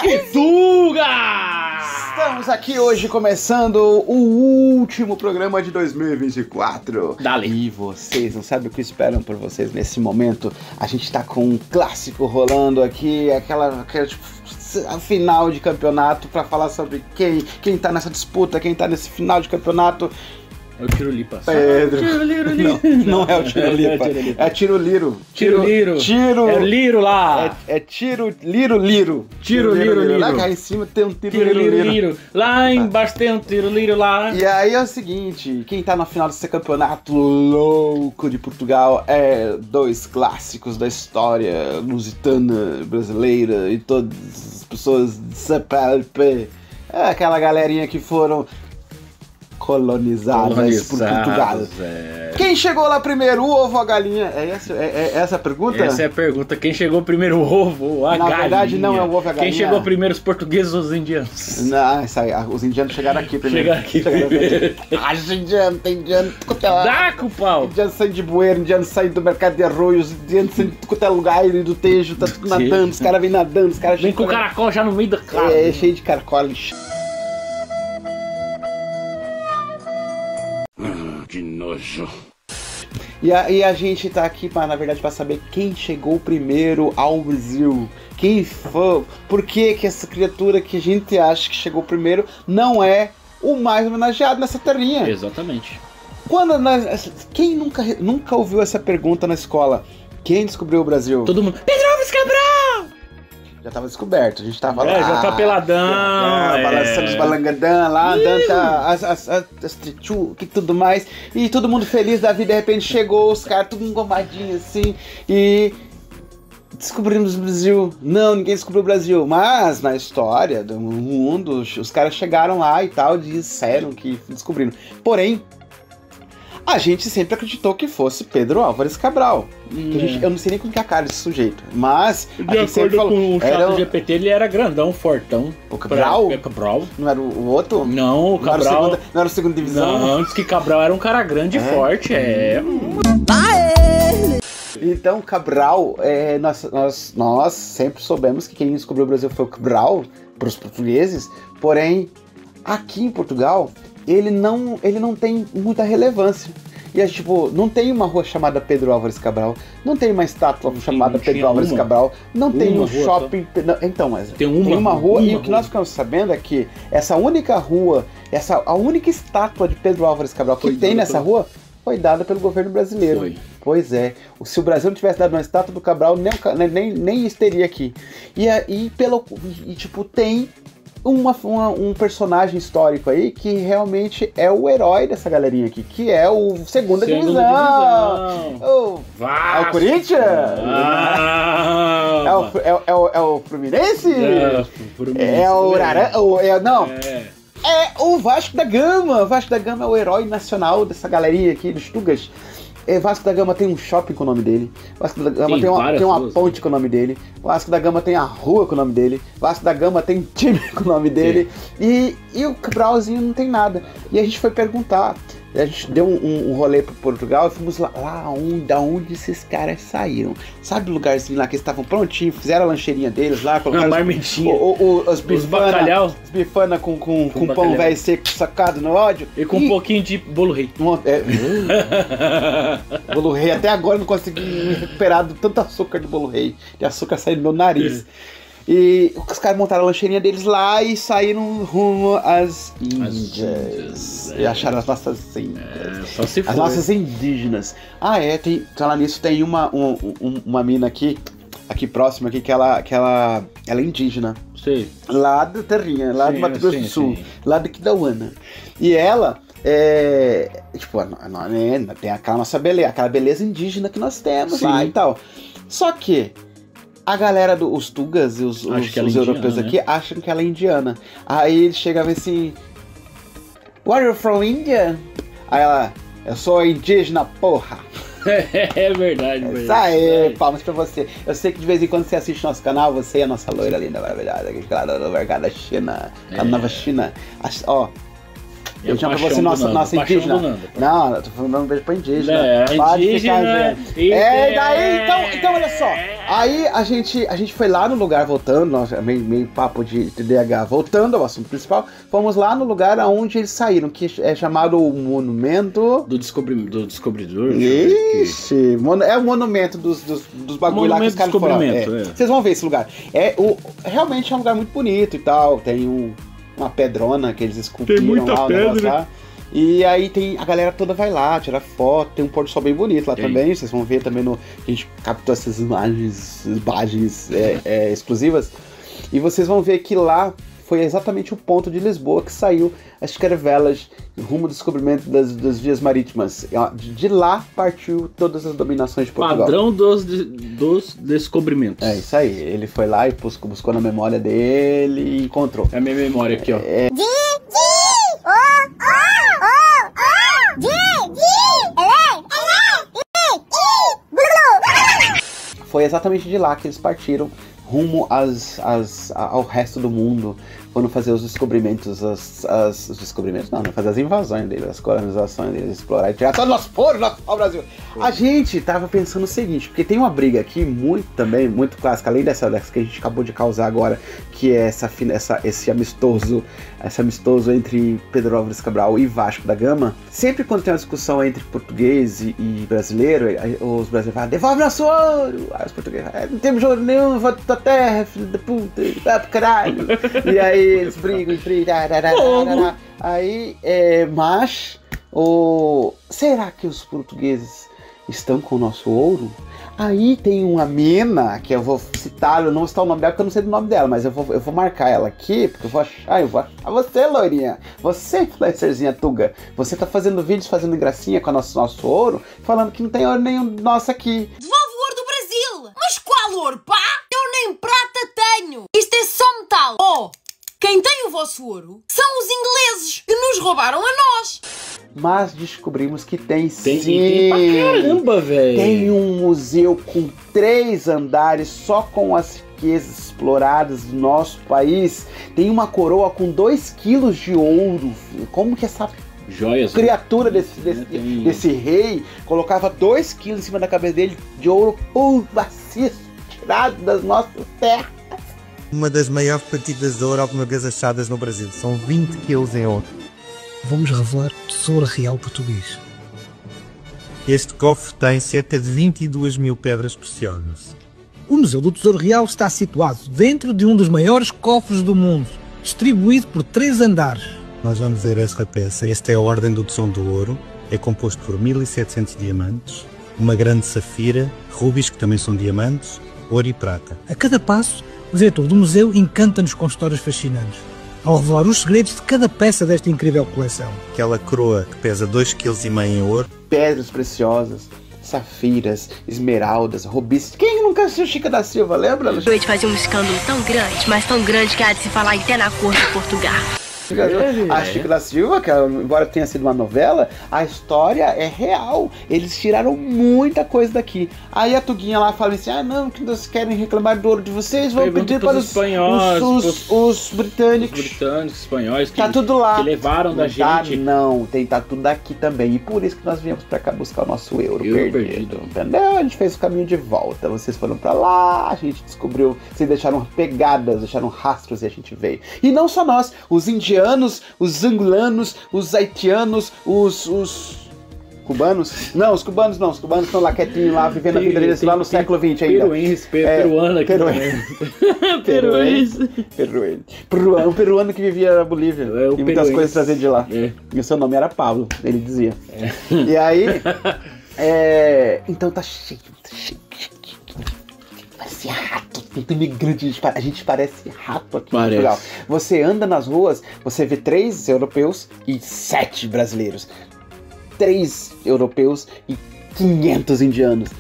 Pituga! Estamos aqui hoje começando o último programa de 2024. Dale. E vocês não sabem o que esperam por vocês nesse momento. A gente tá com um clássico rolando aqui, aquela a final de campeonato pra falar sobre quem tá nessa disputa, quem tá nesse final de campeonato. É o Tirulipa. Pedro. Não é o Tirulipa. É Tiroliro. Tiroliro. É o Liro lá. É Tiroliro. Tiroliro. Lá cá em cima tem um Tiroliro. Lá embaixo tem um Tiroliro lá. E aí é o seguinte, quem tá na final desse campeonato louco de Portugal é dois clássicos da história lusitana, brasileira e todas as pessoas de CPLP. É aquela galerinha que foram colonizadas por Portugal. Quem chegou lá primeiro, o ovo ou a galinha? É essa a pergunta? Essa é a pergunta. Quem chegou primeiro, o ovo ou a galinha? Na verdade, não é o ovo ou a galinha. Quem chegou primeiro, os portugueses ou os indianos? Não, isso aí, os indianos chegaram aqui primeiro. Os indianos, tem indiano de qualquer lado. Dá com o pau! Indianos saem de bueiro, indianos saem do mercado de arroios, indianos saem de qualquer lugar e do tejo, tá tudo nadando, os caras vêm nadando, os caras... Vem com o caracol já no meio da cara. É, cheio de caracol. Que nojo. E a gente tá aqui, na verdade, pra saber quem chegou primeiro ao Brasil. Quem foi? Por que essa criatura que a gente acha que chegou primeiro não é o mais homenageado nessa terrinha? Exatamente. Quem nunca ouviu essa pergunta na escola? Quem descobriu o Brasil? Todo mundo. Pedro Álvares Cabral! Já tava descoberto, a gente tava lá. Já tá peladão. Balançando os balangadã lá, dando as trichu e tudo mais. E todo mundo feliz da vida, de repente chegou os caras tudo engomadinho assim. E descobrimos o Brasil. Não, ninguém descobriu o Brasil. Mas na história do mundo, os caras chegaram lá e tal, disseram que descobriram. Porém, a gente sempre acreditou que fosse Pedro Álvares Cabral. Eu não sei nem como que é a cara desse sujeito, mas de acordo com o chat GPT, ele era grandão, fortão. O Cabral? Cabral. Não era o outro? Não, o Cabral... Não era a segunda divisão? Não, antes que Cabral era um cara grande e forte, Então, Cabral, nós sempre soubemos que quem descobriu o Brasil foi o Cabral, para os portugueses, porém, aqui em Portugal, ele não tem muita relevância. E tipo, não tem uma rua chamada Pedro Álvares Cabral, não tem uma estátua chamada Pedro Álvares Cabral, não tem um shopping... Então, mas tem uma rua e o que nós ficamos sabendo é que essa única rua, a única estátua de Pedro Álvares Cabral que tem nessa rua foi dada pelo governo brasileiro. Foi. Pois é. Se o Brasil não tivesse dado uma estátua do Cabral, nem estaria aqui. E tipo, tem um personagem histórico aí que realmente é o herói dessa galerinha aqui, que é o segunda divisão. É o Corinthians? É o Fluminense? É o É o Vasco da Gama. O Vasco da Gama é o herói nacional dessa galerinha aqui dos Tugas. Vasco da Gama tem um shopping com o nome dele. Vasco da Gama tem uma ponte com o nome dele. Vasco da Gama tem a rua com o nome dele. Vasco da Gama tem um time com o nome dele. E o Cabralzinho não tem nada. E a gente foi perguntar. A gente deu um rolê pro Portugal e fomos lá da onde esses caras saíram. Sabe o lugarzinho lá que eles estavam prontinhos, fizeram a lancheirinha deles lá, colocaram os bifana com pão velho seco sacado no ódio. E com um pouquinho de bolo rei. Bolo rei, até agora eu não consegui me recuperar de tanto açúcar do bolo rei. De açúcar saindo do meu nariz. E os caras montaram a lancheirinha deles lá e saíram rumo às Índias. E acharam as nossas Índias. Só se for. As nossas indígenas. Lá nisso tem uma mina aqui próxima aqui, que ela é indígena. Sei. Lá da terrinha, lá do Mato Grosso do Sul. Lá do Quidauana. E ela... tem aquela nossa beleza, aquela beleza indígena que nós temos lá e tal. Só que a galera dos Tugas e os europeus aqui acham que ela é indiana. Aí eles chegam assim: Where are you from India? Aí ela: eu sou indígena, porra. É verdade, Isso aí, palmas pra você. Eu sei que de vez em quando você assiste nosso canal, você e a nossa loira linda, maravilhosa, aquela do mercado da China, a nova China. Ó, Beijão pra você, nossa indígena. Não, eu tô falando um beijo pra indígena. Indígena. Então, olha só. Aí a gente foi lá no lugar, voltando, meio papo de DH, voltando ao assunto principal, fomos lá no lugar onde eles saíram, que é chamado o Monumento... Do Descobridor. Ixi, é o monumento dos bagulho lá que os caras foram. Vocês vão ver esse lugar. Realmente é um lugar muito bonito e tal, tem uma pedrona que eles esculpiram lá, o negócio lá. E aí a galera toda vai lá, tira foto, tem um pôr do sol bem bonito lá também, vocês vão ver também a gente captou essas imagens exclusivas, e vocês vão ver que lá foi exatamente o ponto de Lisboa que saiu as caravelas rumo ao descobrimento das vias marítimas. De lá partiu todas as dominações de Portugal. Padrão dos descobrimentos. É isso aí, ele foi lá e buscou na memória dele e encontrou. É a minha memória aqui, ó. Foi exatamente de lá que eles partiram rumo ao resto do mundo, foram fazer os descobrimentos, os descobrimentos não, fazer as invasões deles, as colonizações deles, explorar e tirar todo o nosso foro ao Brasil. A gente tava pensando o seguinte, porque tem uma briga aqui muito clássica, além dessa que a gente acabou de causar agora, que é esse amistoso entre Pedro Álvares Cabral e Vasco da Gama. Sempre quando tem uma discussão entre português e brasileiro, os brasileiros falam, devolve nosso ouro! Aí os portugueses falam, não temos ouro nenhum, volta pra terra, filho da puta, vai pro caralho! E aí eles brigam. Aí, mas, será que os portugueses estão com o nosso ouro? Aí tem uma mina, que eu vou citar, eu não vou citar o nome dela porque eu não sei do nome dela, mas eu vou marcar ela aqui, porque eu vou achar você, loirinha, você, influencerzinha Tuga, você tá fazendo vídeos, fazendo gracinha com o nosso ouro, falando que não tem ouro nenhum nosso aqui. Devolve o ouro do Brasil! Mas qual ouro, pá? Eu nem prata tenho! Isto é só metal! Quem tem o vosso ouro são os ingleses, que nos roubaram a nós! Mas descobrimos que tem sim. Tem pra caramba, velho. Tem um museu com 3 andares só com as riquezas exploradas do nosso país. Tem uma coroa com 2 quilos de ouro. Como que essa criatura desse rei colocava 2 quilos em cima da cabeça dele de ouro puro, maciço, tirado das nossas terras? Uma das maiores partidas de ouro alguma vez achadas no Brasil. São 20 quilos em ouro. Vamos revelar o tesouro real português. Este cofre tem cerca de 22 mil pedras preciosas. O Museu do Tesouro Real está situado dentro de um dos maiores cofres do mundo, distribuído por 3 andares. Nós vamos ver esta peça. Esta é a Ordem do Tesão do Ouro. É composto por 1700 diamantes, uma grande safira, rubis, que também são diamantes, ouro e prata. A cada passo, o diretor do museu encanta-nos com histórias fascinantes, ao revelar os segredos de cada peça desta incrível coleção. Aquela coroa que pesa 2,5 kg em ouro. Pedras preciosas, safiras, esmeraldas, robis. Quem nunca assistiu Chica da Silva, lembra? Noite fazia um escândalo tão grande, mas tão grande que há de se falar até na corte de Portugal. A Chica da Silva, que embora tenha sido uma novela, a história é real. Eles tiraram muita coisa daqui. Aí a Tuguinha lá fala assim, não, que vocês querem reclamar do ouro de vocês, vão pedir para os britânicos. Os britânicos, espanhóis, tá tudo lá. Que levaram da gente. Não, tá tudo aqui também. E por isso que nós viemos pra cá buscar o nosso euro perdido. Entendeu? A gente fez o caminho de volta. Vocês foram pra lá, a gente descobriu, vocês deixaram pegadas, deixaram rastros e a gente veio. E não só nós, os indianos, os angolanos, os haitianos, os cubanos? Não, os cubanos estão lá quietinhos, lá vivendo a vida deles lá no século XX ainda. Peruano aqui. Um peruano que vivia na Bolívia. E muitas coisas trazidas de lá. E o seu nome era Pablo, ele dizia. E aí, então tá cheio. Parece rato, tem imigrante, a gente parece rato aqui em Portugal. Você anda nas ruas, você vê 3 europeus e 7 brasileiros. 3 europeus e 500 indianos.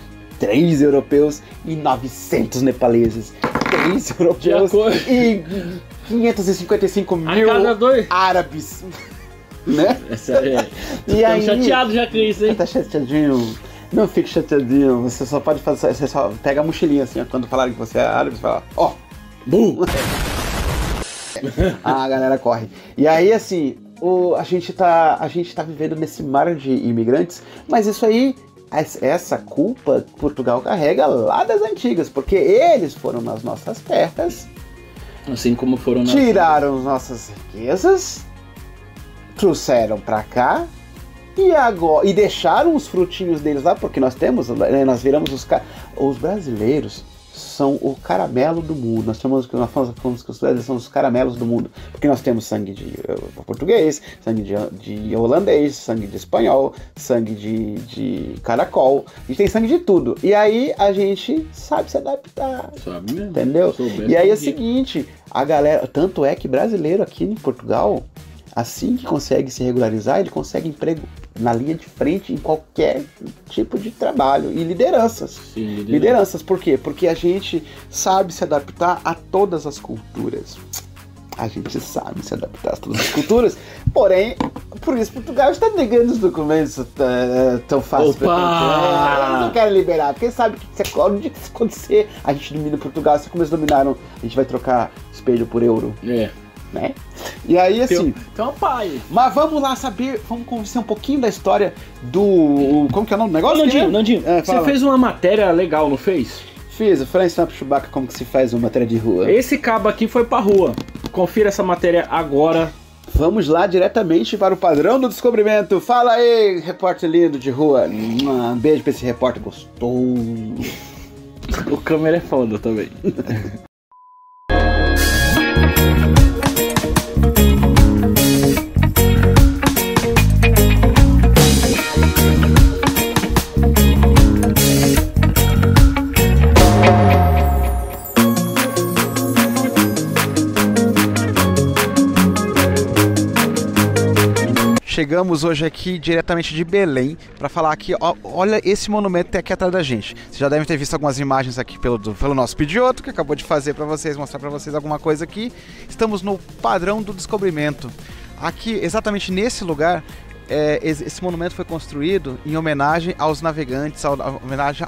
3 europeus e 900 nepaleses. 3 europeus e 555 mil árabes. Né? E aí, chateado já com isso, hein? Tá chateadinho. Não fique chateadinho, você só pode fazer, você só pega a mochilinha assim, ó, quando falarem que você é árabe, você fala, a galera corre. E aí, assim, a gente tá vivendo nesse mar de imigrantes, mas isso aí, essa culpa Portugal carrega lá das antigas, porque eles foram nas nossas terras, assim como foram tiraram as nossas riquezas, trouxeram pra cá e deixaram os frutinhos deles lá, porque nós viramos os brasileiros são o caramelo do mundo. Nós falamos que os brasileiros são os caramelos do mundo, porque nós temos sangue de português, sangue de holandês, sangue de espanhol, sangue de caracol, a gente tem sangue de tudo. E aí a gente sabe se adaptar. Sabe mesmo. Entendeu? E aí é o seguinte, a galera, tanto é que brasileiro aqui em Portugal, assim que consegue se regularizar, ele consegue emprego na linha de frente em qualquer tipo de trabalho. E lideranças. Sim, lideranças. Por quê? Porque a gente sabe se adaptar a todas as culturas. A gente sabe se adaptar a todas as culturas. Porém, por isso Portugal está negando os documentos tão fácil. Opa! Eu não quero liberar, porque sabe que se acontecer, a gente domina Portugal, assim como eles dominaram, a gente vai trocar espelho por euro. Né? E aí, assim. Então, pai. Mas vamos lá vamos conhecer um pouquinho da história do. Como que é o nome do negócio? Nandinho, você fez uma matéria legal, não fez? Fiz, eu falei ensinar pro Chewbacca como que se faz uma matéria de rua. Esse cabo aqui foi pra rua. Confira essa matéria agora. Vamos lá diretamente para o padrão do descobrimento. Fala aí, repórter lindo de rua. Um beijo pra esse repórter gostoso. O câmera é foda também. Chegamos hoje aqui diretamente de Belém para falar aqui, olha esse monumento que tem aqui atrás da gente. Vocês já devem ter visto algumas imagens aqui pelo nosso Pidioto, que acabou de fazer para vocês, mostrar para vocês alguma coisa aqui. Estamos no padrão do descobrimento. Aqui, exatamente nesse lugar, esse monumento foi construído em homenagem aos navegantes, homenagem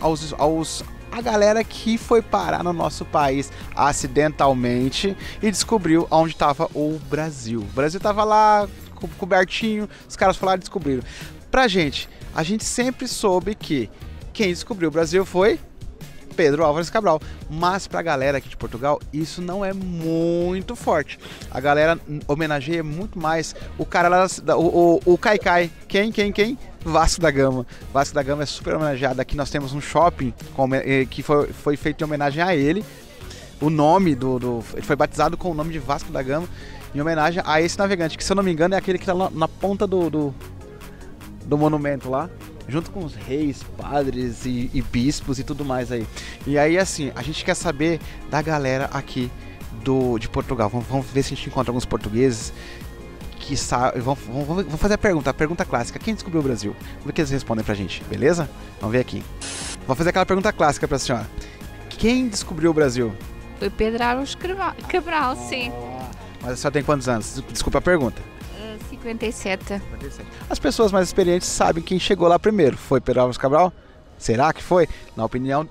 a galera que foi parar no nosso país acidentalmente e descobriu onde estava o Brasil. O Brasil estava lá cobertinho, os caras falaram e descobriram. A gente sempre soube que quem descobriu o Brasil foi Pedro Álvares Cabral, mas pra galera aqui de Portugal isso não é muito forte. A galera homenageia muito mais o cara lá, o Caicai. Quem? Vasco da Gama. Vasco da Gama é super homenageado. Aqui nós temos um shopping que foi feito em homenagem a ele. O nome ele foi batizado com o nome de Vasco da Gama em homenagem a esse navegante, que se eu não me engano é aquele que tá na ponta do monumento lá, junto com os reis, padres e bispos e tudo mais aí. E aí, assim, a gente quer saber da galera aqui de Portugal. Vamos ver se a gente encontra alguns portugueses que sabem. Vamos fazer a pergunta clássica. Quem descobriu o Brasil? Vamos ver o que eles respondem pra gente, beleza? Vamos ver aqui. Vou fazer aquela pergunta clássica pra senhora. Quem descobriu o Brasil? Foi Pedro Álvares Cabral, sim. Mas a senhora tem quantos anos? Desculpa a pergunta. 57. As pessoas mais experientes sabem quem chegou lá primeiro. Foi Pedro Álvares Cabral? Será que foi? Na opinião...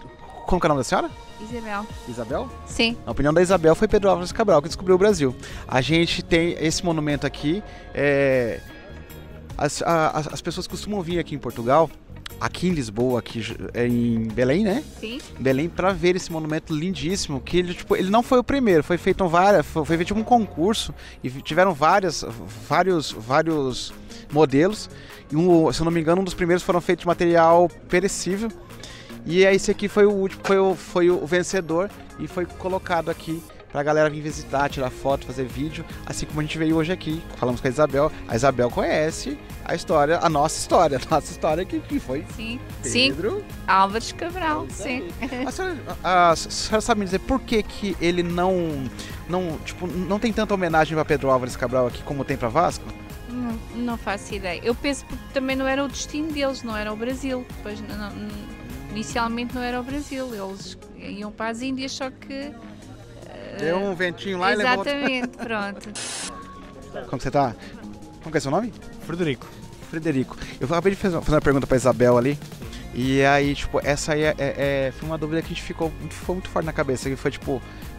Como que é o nome da senhora? Isabel. Isabel? Sim. Na opinião da Isabel, foi Pedro Álvares Cabral que descobriu o Brasil. A gente tem esse monumento aqui. As pessoas costumam vir aqui em Portugal, aqui em Lisboa, aqui em Belém, né? Sim. Belém, para ver esse monumento lindíssimo, que ele não foi o primeiro, foi feito um concurso e tiveram vários modelos. E se eu não me engano, um dos primeiros foram feitos de material perecível. E esse aqui foi o último, foi o vencedor e foi colocado aqui pra galera vir visitar, tirar foto, fazer vídeo, assim como a gente veio hoje aqui. Falamos com a Isabel. A Isabel conhece a nossa história que foi Pedro Álvares Cabral, sim. A senhora sabe me dizer por que ele não tem tanta homenagem para Pedro Álvares Cabral aqui como tem para Vasco? Não faço ideia. Eu penso porque também não era o destino deles, não era o Brasil. Pois inicialmente não era o Brasil, eles iam para as Índias, só que deu um ventinho lá e levou. Exatamente, pronto. Como você tá? Como que é seu nome? Frederico. Eu acabei de fazer uma pergunta pra Isabel ali. E aí, essa aí foi uma dúvida que a gente ficou muito forte na cabeça. Que foi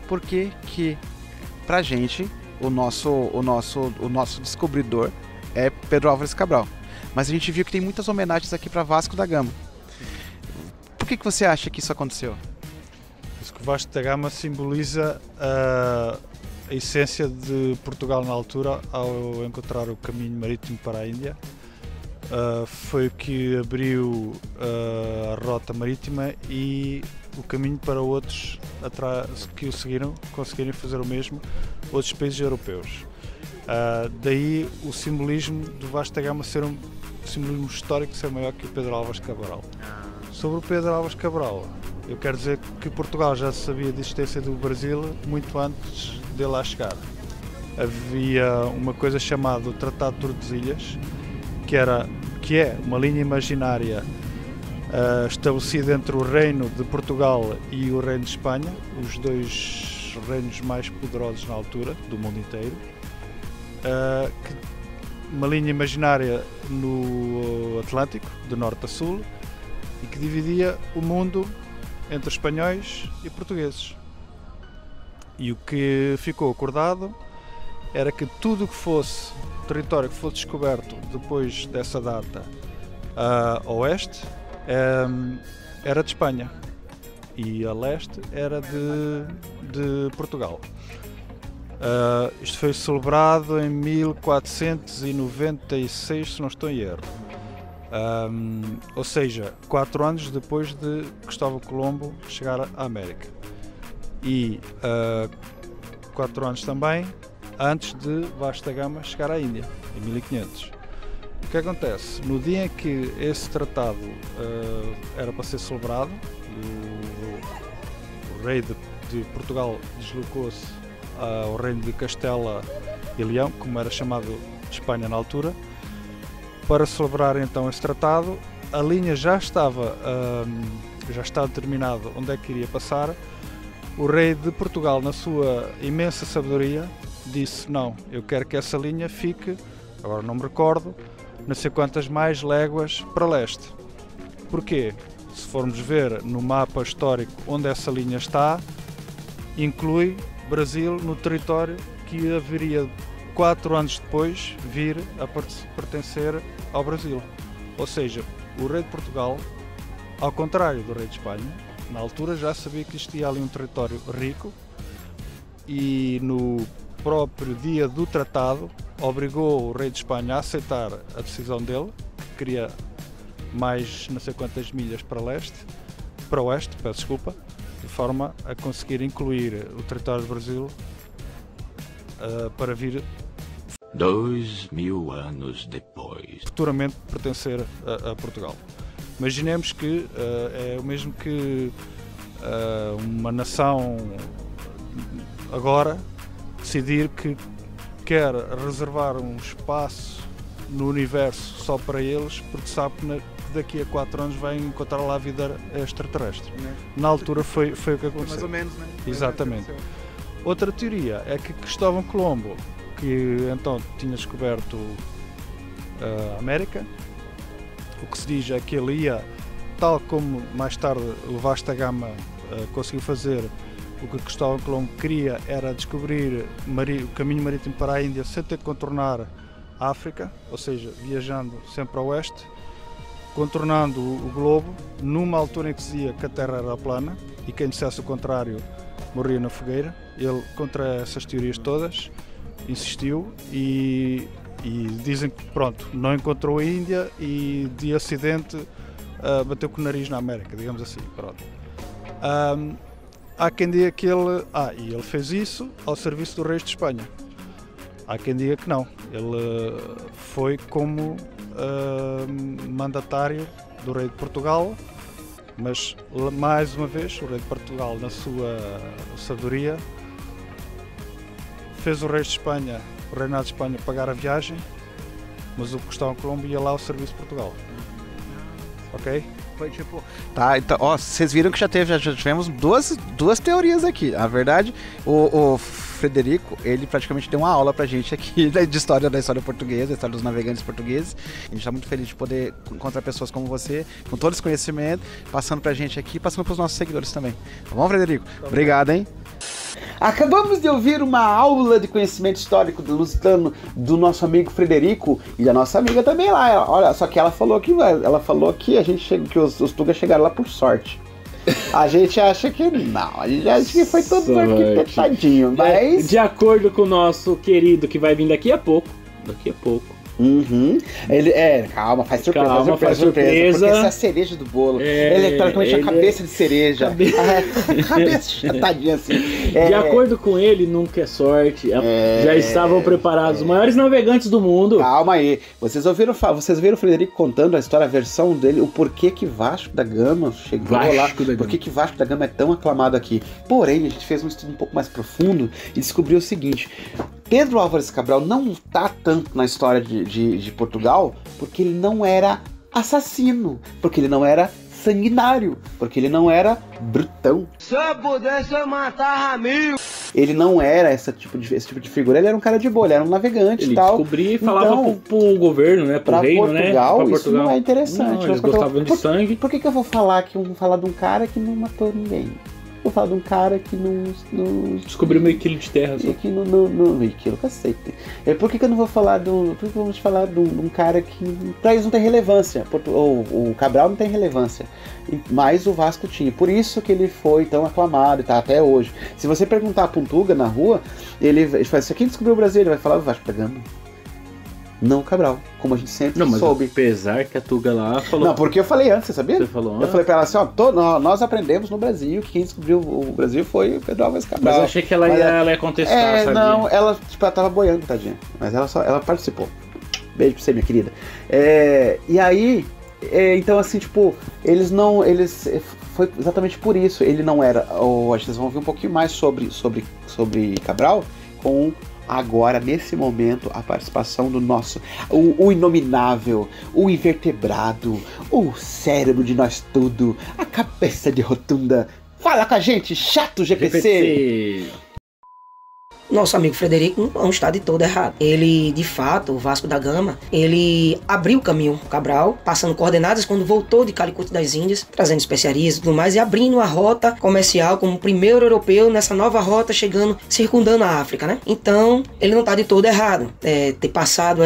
por que pra gente, o nosso descobridor é Pedro Álvares Cabral. Mas a gente viu que tem muitas homenagens aqui para Vasco da Gama. Por que você acha que isso aconteceu? O Vasco da Gama simboliza a essência de Portugal na altura ao encontrar o caminho marítimo para a Índia. Foi o que abriu a rota marítima e o caminho para outros que o seguiram, conseguirem fazer o mesmo, outros países europeus. Daí o simbolismo do Vasco da Gama ser um simbolismo histórico ser maior que o Pedro Álvares Cabral. Sobre o Pedro Álvares Cabral, eu quero dizer que Portugal já sabia da existência do Brasil muito antes dele lá chegar. Havia uma coisa chamada o Tratado de Tordesilhas, que é uma linha imaginária estabelecida entre o Reino de Portugal e o Reino de Espanha, os dois reinos mais poderosos na altura do mundo inteiro. Uma linha imaginária no Atlântico, de norte a sul, e que dividia o mundo entre espanhóis e portugueses. E o que ficou acordado era que tudo o que fosse território que fosse descoberto depois dessa data a oeste era de Espanha e a leste era de Portugal. Isto foi celebrado em 1496, se não estou em erro. Ou seja, 4 anos depois de Cristóvão Colombo chegar à América. E 4 anos também antes de Vasco da Gama chegar à Índia, em 1500. O que acontece? No dia em que esse tratado era para ser celebrado, o rei de Portugal deslocou-se ao reino de Castela e Leão, como era chamado de Espanha na altura, para celebrar então esse tratado. A linha já estava determinado onde é que iria passar. O rei de Portugal, na sua imensa sabedoria, disse: não, eu quero que essa linha fique, agora não me recordo, não sei quantas mais léguas para leste. Porquê? Se formos ver no mapa histórico onde essa linha está, inclui Brasil no território que haveria 4 anos depois vir a pertencer ao Brasil. Ou seja, o rei de Portugal, ao contrário do rei de Espanha, na altura já sabia que existia ali um território rico e no próprio dia do tratado obrigou o rei de Espanha a aceitar a decisão dele, que queria mais não sei quantas milhas para oeste, peço desculpa, de forma a conseguir incluir o território do Brasil para vir 2000 anos depois futuramente pertencer a Portugal. Imaginemos que é o mesmo que uma nação agora decidir que quer reservar um espaço no universo só para eles, porque sabe que daqui a 4 anos vai encontrar lá a vida extraterrestre. Na altura foi o que aconteceu. Mais ou menos, né? Exatamente. Outra teoria é que Cristóvão Colombo, que então tinha descoberto a América, o que se diz é que ele ia, tal como mais tarde o Vasco da Gama conseguiu fazer, o que Cristóvão Colombo queria era descobrir o caminho marítimo para a Índia sem ter de contornar a África, ou seja, viajando sempre a oeste, contornando o globo, numa altura em que se dizia que a Terra era plana e quem dissesse o contrário morria na fogueira. Ele, contra essas teorias todas, insistiu e dizem que pronto, não encontrou a Índia e de acidente bateu com o nariz na América, digamos assim. Pronto. Há quem diga que ele fez isso ao serviço do rei de Espanha. Há quem diga que não, ele foi como mandatário do rei de Portugal, mas mais uma vez o rei de Portugal, na sua sabedoria, fez o rei de Espanha, o reinado de Espanha, pagar a viagem, mas o Cristóvão Colombo ia lá ao serviço de Portugal. Ok? Foi tipo... Tá, então, ó, vocês viram que já tivemos duas teorias aqui. Na verdade, o Frederico, ele praticamente deu uma aula pra gente aqui da história portuguesa, da história dos navegantes portugueses. A gente tá muito feliz de poder encontrar pessoas como você, com todo esse conhecimento, passando pra gente aqui, passando pros nossos seguidores também. Tá bom, Frederico? Obrigado, hein? Acabamos de ouvir uma aula de conhecimento histórico do lusitano do nosso amigo Frederico e da nossa amiga também lá. Olha, só que ela falou que que os Tugas chegaram lá por sorte. A gente acha que não, a gente acha que foi todo arquitetadinho, mas... De acordo com o nosso querido que vai vir daqui a pouco. Uhum. Ele calma, faz surpresa. Porque essa é a cereja do bolo. Ele é praticamente a cabeça de cereja. Cabeça tadinha assim. De acordo com ele, nunca é sorte. Já estavam preparados os maiores navegantes do mundo. Calma aí. Vocês viram o Frederico contando a história, a versão dele, o porquê que Vasco da Gama chegou lá. Por que Vasco da Gama é tão aclamado aqui. Porém, a gente fez um estudo um pouco mais profundo e descobriu o seguinte: Pedro Álvares Cabral não tá tanto na história de Portugal porque ele não era assassino, porque ele não era sanguinário, porque ele não era brutão. Se eu pudesse eu matava 1000. Ele não era esse tipo de figura, ele era um cara de boa, ele era um navegante e tal. Ele descobria e falava pro governo, né, pro reino, né? Pra Portugal, isso não é interessante. Não, eles gostavam de sangue. Por que eu vou falar de um cara que não matou ninguém? Vou falar de um cara que não descobriu meio quilo de terra. Só. Que meio quilo, cacete. Por que eu não vou falar por que vamos falar de um cara que pra eles não tem relevância? O Cabral não tem relevância, mas o Vasco tinha. Por isso que ele foi tão aclamado e tá até hoje. Se você perguntar pra um Tuga na rua, ele fala assim: quem descobriu o Brasil? Ele vai falar o Vasco da Gama. Não o Cabral, como a gente sempre soube. Apesar que a Tuga lá falou... Não, porque eu falei antes, você sabia? Você falou antes? Eu falei pra ela assim, nós aprendemos no Brasil que quem descobriu o Brasil foi o Pedro Álvares Cabral. Mas eu achei que ela ia contestar, sabia? Não, ela tava boiando, tadinha. Mas ela participou. Beijo pra você, minha querida. E aí, então assim, foi exatamente por isso. Ele não era... Acho que vocês vão ver um pouquinho mais sobre Cabral com... Agora, nesse momento, a participação do nosso, o inominável, o invertebrado, o cérebro de nós tudo, a cabeça de rotunda. Fala com a gente, chato GPC! Nosso amigo Frederico não está de todo errado. Ele, de fato, o Vasco da Gama, ele abriu o caminho Cabral, passando coordenadas quando voltou de Calicut das Índias, trazendo especiarias e tudo mais, e abrindo a rota comercial como o primeiro europeu nessa nova rota, circundando a África, né? Então, ele não está de todo errado ter passado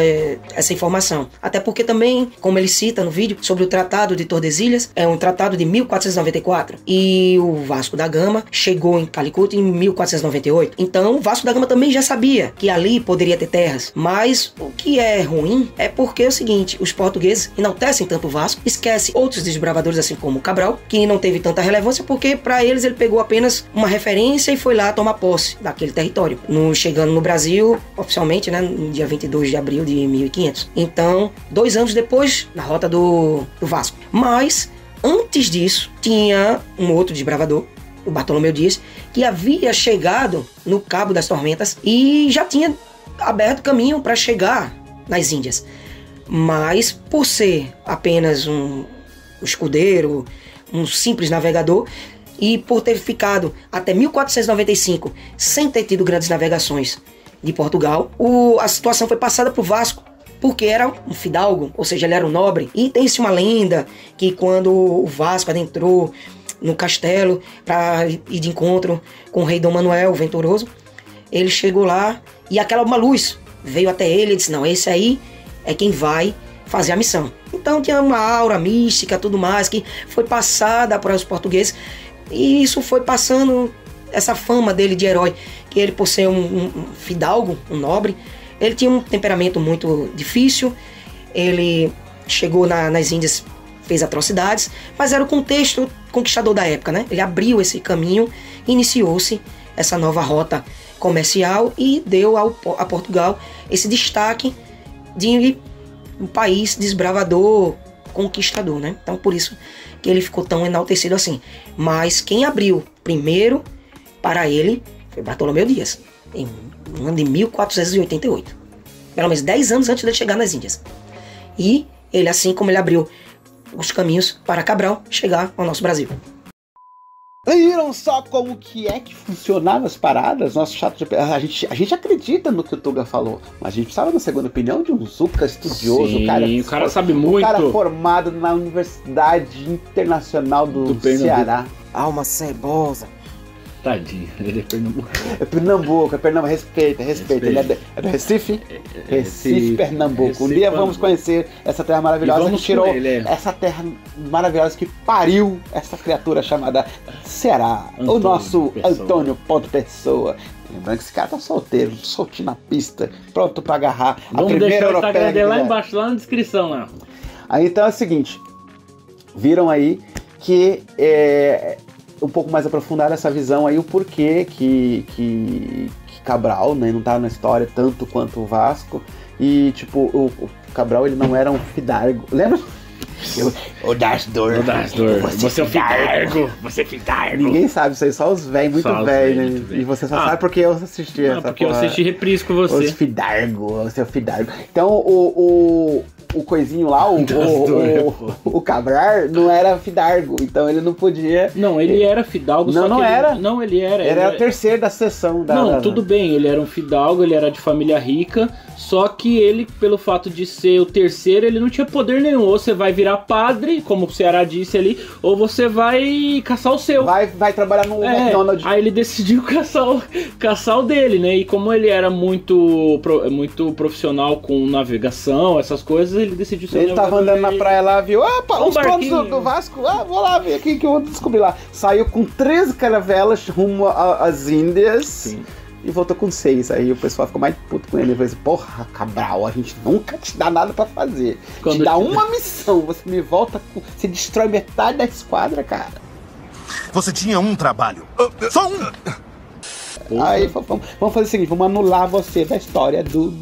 essa informação. Até porque também, como ele cita no vídeo, sobre o Tratado de Tordesilhas, é um tratado de 1494, e o Vasco da Gama chegou em Calicut em 1498. Então, o Vasco da Gama também já sabia que ali poderia ter terras, mas o que é ruim é porque é o seguinte: os portugueses enaltecem tanto o Vasco, esquece outros desbravadores assim como o Cabral, que não teve tanta relevância porque para eles ele pegou apenas uma referência e foi lá tomar posse daquele território, chegando no Brasil oficialmente, né, no dia 22 de abril de 1500. Então, 2 anos depois, na rota do Vasco. Mas antes disso, tinha um outro desbravador, o Bartolomeu Dias, que havia chegado no Cabo das Tormentas e já tinha aberto caminho para chegar nas Índias. Mas, por ser apenas um escudeiro, um simples navegador, e por ter ficado até 1495 sem ter tido grandes navegações de Portugal, a situação foi passada para o Vasco, porque era um fidalgo, ou seja, ele era um nobre. E tem-se uma lenda que quando o Vasco adentrou no castelo para ir de encontro com o rei Dom Manuel, o Venturoso, ele chegou lá e uma luz veio até ele e disse: não, esse aí é quem vai fazer a missão. Então tinha uma aura mística, tudo mais, que foi passada para os portugueses, e isso foi passando essa fama dele de herói, que ele, por ser um fidalgo, um nobre, ele tinha um temperamento muito difícil. Ele chegou nas Índias, fez atrocidades, mas era o contexto conquistador da época, né? Ele abriu esse caminho, iniciou-se essa nova rota comercial e deu a Portugal esse destaque de um país desbravador, conquistador, né? Então, por isso que ele ficou tão enaltecido assim. Mas quem abriu primeiro para ele foi Bartolomeu Dias, no ano de 1488. Pelo menos 10 anos antes de ele chegar nas Índias. E ele, assim como ele abriu os caminhos para Cabral chegar ao nosso Brasil. Viram só como que funcionavam as paradas? Nosso chato a gente acredita no que o Tuga falou, mas a gente precisava da segunda opinião de um Zuca estudioso. Sim, o cara sabe muito. O cara formado na Universidade Internacional do Ceará. Alma cebosa. Tadinho, ele é Pernambuco. É Pernambuco, respeita. Ele é do Recife? Recife, Pernambuco. Recife, um dia vamos conhecer essa terra maravilhosa que tirou essa terra maravilhosa que pariu essa criatura chamada Ceará. Antônio, o nosso Pessoa. Antônio Ponto Pessoa. Lembrando que esse cara tá solteiro, soltinho na pista, pronto pra agarrar a primeira europeia. Vamos deixar o Instagram dele lá embaixo, lá na descrição lá. Aí então é o seguinte, viram aí que um pouco mais aprofundada essa visão aí, o porquê que Cabral, né, não tá na história tanto quanto o Vasco, e tipo, o Cabral ele não era um fidargo, lembra? O Dasdor. Você é o fidargo. Ninguém sabe isso aí, só os velhos, muito velhos, né? E você só sabe porque eu assisti essa porque porra. Eu assisti reprise com você. Os fidargo, você é o fidargo. Então o coisinho lá, o Cabral não era fidargo, então ele não podia... Não, ele era fidalgo, não, só não que era. Não, ele era. Ele era o terceiro da sessão. Tudo bem, ele era um fidalgo, ele era de família rica, só que ele, pelo fato de ser o terceiro, ele não tinha poder nenhum. Ou você vai virar padre, como o Ceará disse ali, ou você vai caçar o seu. Vai trabalhar no McDonald's. Aí ele decidiu caçar o dele, né? E como ele era muito profissional com navegação, essas coisas, ele decidiu ser Ele tava andando na praia lá, viu? Os planos do Vasco, vou lá ver aqui que eu vou descobrir lá. Saiu com 13 caravelas rumo às Índias. Sim. E voltou com 6. Aí o pessoal ficou mais puto com ele. Ele falou assim, porra, Cabral, a gente nunca te dá nada pra fazer. Te dá uma missão, você me volta com... Você destrói metade da esquadra, cara. Você tinha um trabalho. Só um! Aí vamos fazer o seguinte, vamos anular você da história do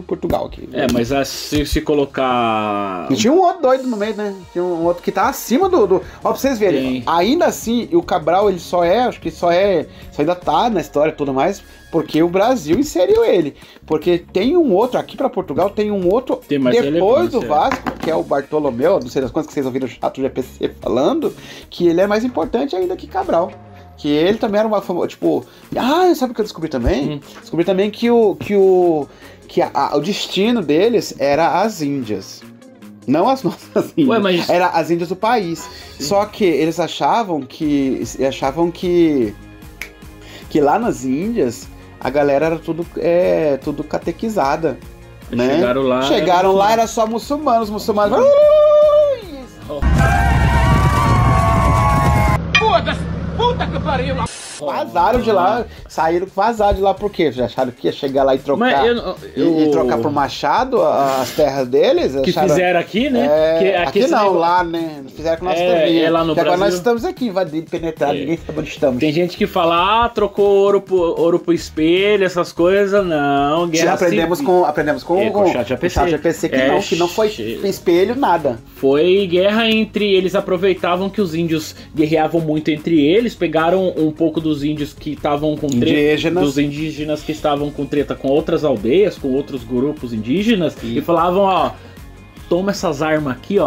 Portugal aqui. Mas se colocar... E tinha um outro doido no meio, né? Tinha um outro que tá acima do... Ó, pra vocês verem, ainda assim, o Cabral, ele ainda tá na história e tudo mais, porque o Brasil inseriu ele. Porque tem um outro, aqui pra Portugal, tem um outro, depois do Vasco, que é o Bartolomeu, não sei das coisas que vocês ouviram o Chato GPC falando, que ele é mais importante ainda que Cabral. Que ele também era uma famosa, tipo... sabe o que eu descobri também? Descobri também que o destino deles era as Índias. Não as nossas Índias. Era as Índias do país. Sim. Só que eles achavam que lá nas Índias a galera era tudo catequizada. Né? Chegaram lá, era só muçulmanos. Puta que pariu! Vazaram de lá, vazaram de lá por quê? Já acharam que ia chegar lá e trocar e trocar por machado as terras deles? Que fizeram aqui, né? Aqui não, lá, né? Fizeram com nossa terrinha. Lá no Brasil. Agora nós estamos aqui, invadidos, penetrados, ninguém sabe onde estamos. Tem gente que fala, trocou ouro pro espelho, essas coisas, não. Já aprendemos com o Chat GPC que não foi espelho, nada. Foi guerra eles aproveitavam que os índios guerreavam muito entre eles, pegaram um pouco dos índios que estavam com treta, dos indígenas que estavam com treta com outras aldeias, com outros grupos indígenas, e falavam, toma essas armas aqui,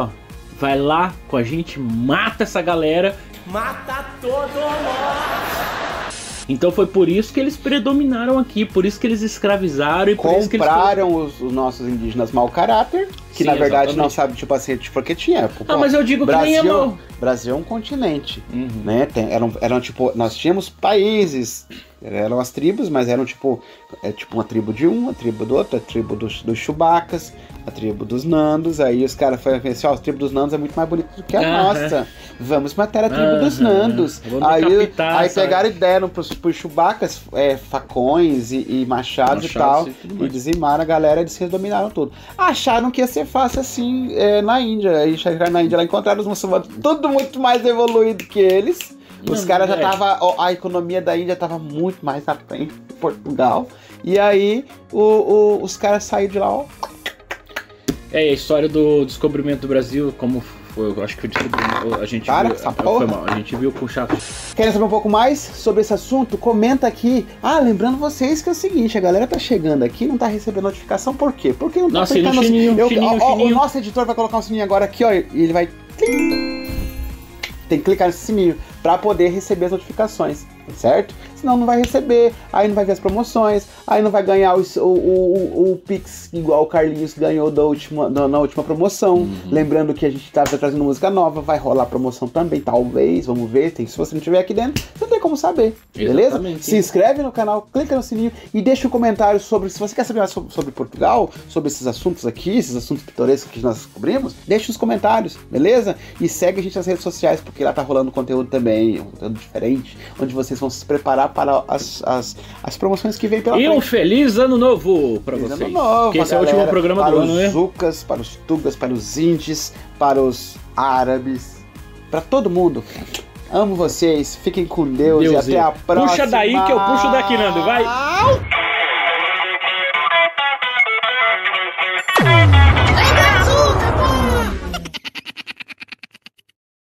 vai lá com a gente, mata essa galera. Mata todo mundo! Então foi por isso que eles predominaram aqui, por isso que eles escravizaram e por isso que eles compraram os nossos indígenas mau caráter, que na verdade não sabe, tipo assim, porque tinha. Mas eu digo Brasil, que nem é mau. Brasil é um continente, né? Eram tipo, nós tínhamos países, eram as tribos, mas eram tipo uma tribo de um, a tribo do outro, a tribo dos Chubacas, a tribo dos Nandos. Aí os caras falaram assim, a tribo dos Nandos é muito mais bonita do que a nossa. Vamos matar a tribo dos Nandos. Aí pegaram e deram pros Chubacas facões e machados e tal, e dizimaram a galera e eles dominaram tudo. Acharam que ia ser fácil assim na Índia. Aí chegaram na Índia, lá encontraram os muçulmanos tudo muito mais evoluído que eles. Os caras já estavam... A economia da Índia estava muito mais à frente de Portugal. E aí os caras saíram de lá, a história do descobrimento do Brasil, como foi, eu acho que a gente cara, viu, a gente viu com o Chato. Querem saber um pouco mais sobre esse assunto? Comenta aqui. Lembrando vocês que é o seguinte, a galera tá chegando aqui, não tá recebendo notificação, por quê? Porque não tá clicando no sininho. O nosso editor vai colocar um sininho agora aqui, e ele vai... Tem que clicar nesse sininho para poder receber as notificações, certo? senão não vai receber, aí não vai ver as promoções, aí não vai ganhar o Pix igual o Carlinhos ganhou na última promoção. Lembrando que a gente tá trazendo música nova, vai rolar promoção também, talvez, vamos ver. Se você não estiver aqui dentro, você não tem como saber, beleza? Exatamente. Se inscreve no canal, clica no sininho e deixa um comentário sobre, se você quer saber mais sobre Portugal, sobre esses assuntos aqui, esses assuntos pitorescos que nós descobrimos, deixa nos comentários, beleza? E segue a gente nas redes sociais, porque lá tá rolando conteúdo também, um conteúdo diferente, onde vocês vão se preparar para as promoções que vem pela frente. E um feliz ano novo pra vocês. Ano novo, porque esse é o último programa do ano, né? Para os Zucas, para os Tugas, para os Indies, para os Árabes, para todo mundo. Amo vocês, fiquem com Deus e até a próxima. Puxa daí que eu puxo daqui, Nando, vai!